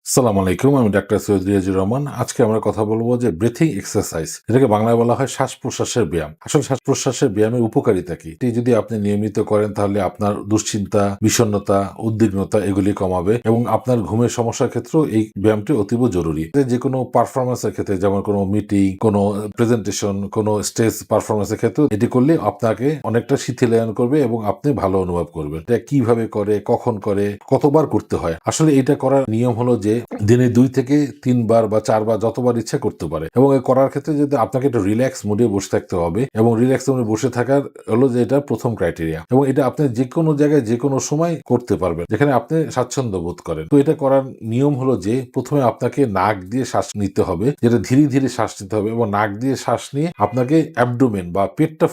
আসসালামু আলাইকুম, আমি ডাক্তার সৈয়দ রিয়াজুর রহমান। আজকে আমরা কথা বলবো যে ব্রিথিং এক্সারসাইজ, এটাকে বাংলায় বলা হয় শ্বাস প্রশ্বাসের ব্যায়াম। আসলে শ্বাস প্রশ্বাসের ব্যায়ামের উপকারিতা কি? এটি যদি আপনি নিয়মিত করেন তাহলে আপনার দুশ্চিন্তা, বিষণ্ণতা, উদ্বিগ্নতা এগুলি কমাবে এবং আপনার ঘুমের সমস্যার ক্ষেত্রেও এই ব্যায়ামটি অতীব জরুরি। যে কোনো পারফরমেন্সের ক্ষেত্রে, যেমন কোনো মিটিং, কোনো প্রেজেন্টেশন, কোনো স্টেজ পারফরমেন্সের ক্ষেত্রে এটি করলে আপনাকে অনেকটা শিথিলায়ন করবে এবং আপনি ভালো অনুভব করবেন। এটা কিভাবে করে, কখন করে, কতবার করতে হয়? আসলে এটা করার নিয়ম হলো যে দিনে 2 থেকে 3 বার বা 4 বার যতবার ইচ্ছা করতে পারে এবং এই করার ক্ষেত্রে যদি আপনাকে একটু রিল্যাক্স মুডে বসে থাকতে হবে এবং রিল্যাক্স মুডে বসে থাকার হলো যে এটা প্রথম ক্রাইটেরিয়া এবং এটা আপনি যে কোনো জায়গায় যে কোনো সময় করতে পারবেন যেখানে আপনি স্বাচ্ছন্দ্য বোধ করেন। তো এটা করার নিয়ম হলো যে প্রথমে আপনাকে নাক দিয়ে শ্বাস নিতে হবে, যেটা ধীরে ধীরে শ্বাস নিতে হবে এবং নাক দিয়ে শ্বাস নিয়ে আপনাকে অ্যাবডোমেন বা পেটটা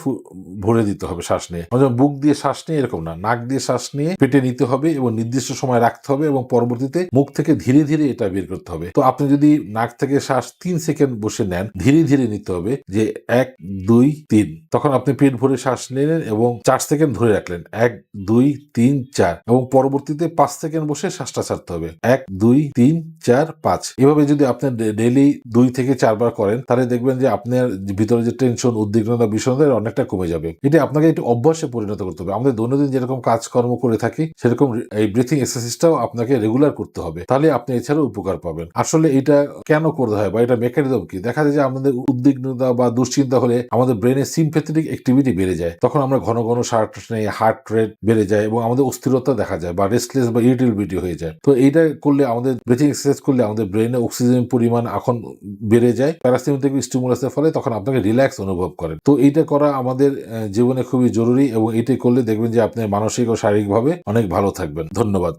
ভরে দিতে হবে শ্বাস নিয়ে। যেমন বুক দিয়ে শ্বাস নিয়ে এরকম না, নাক দিয়ে শ্বাস নিয়ে পেটে নিতে হবে এবং নির্দিষ্ট সময় রাখতে হবে এবং পরবর্তীতে মুখ থেকে ধীরে ধীরে এটা বের করতে হবে। তো আপনি যদি নাক থেকে শ্বাস 3 সেকেন্ড বসে নেন, ধীরে ধীরে নিতে হবে যে 1 2 3, তখন আপনি পেট ভরে শ্বাস নিলেন এবং 4 সেকেন্ড ধরে রাখলেন, 1 2 3 4, এবং পরবর্তীতে 5 সেকেন্ড বসে শ্বাসটা ছাড়তে হবে, 1 2 3 4 5। এভাবে যদি আপনি ডেইলি 2 থেকে 4 বার করেন তাহলে দেখবেন যে আপনার ভিতরে যে টেনশন, উদ্বিগ্নতা, বিষণ্ণতা অনেকটা কমে যাবে। এটা আপনাকে একটু অভ্যাসে পরিণত করতে হবে। আমাদের দৈনন্দিন যেরকম কাজকর্ম করে থাকি সেরকম এই ব্রিথিং এক্সারসাইজটাও আপনাকে রেগুলার করতে হবে, তাহলে আপনি এছাড়াও উপকার পাবেন। আসলে এটা কেন করতে হয় বা এটা মেকানিজম কি? দেখা যায় যে আমাদের উদ্বিগ্নতা বা দুশ্চিন্তা হলে আমাদের ব্রেনে সিম্প্যাথেটিক অ্যাক্টিভিটি বেড়ে যায়, তখন আমরা ঘন ঘন শ্বাস নেই, হার্ট রেট বেড়ে যায় এবং আমাদের অস্থিরতা দেখা যায় বা রেস্টলেস বা ইরিটেবিলিটি হয়ে যায়। তো এইটা করলে, আমাদের ব্রিথিং এক্সারসাইজ করলে আমাদের ব্রেনে অক্সিজেন পরিমাণ এখন বেড়ে যায় প্যারাসিম্পথেটিক স্টিমুলাসের ফলে, তখন আপনাকে রিল্যাক্স অনুভব করেন। তো এইটা করা আমাদের জীবনে খুবই জরুরি এবং এইটাই করলে দেখবেন যে আপনি মানসিক ও শারীরিকভাবে অনেক ভালো থাকবেন। ধন্যবাদ।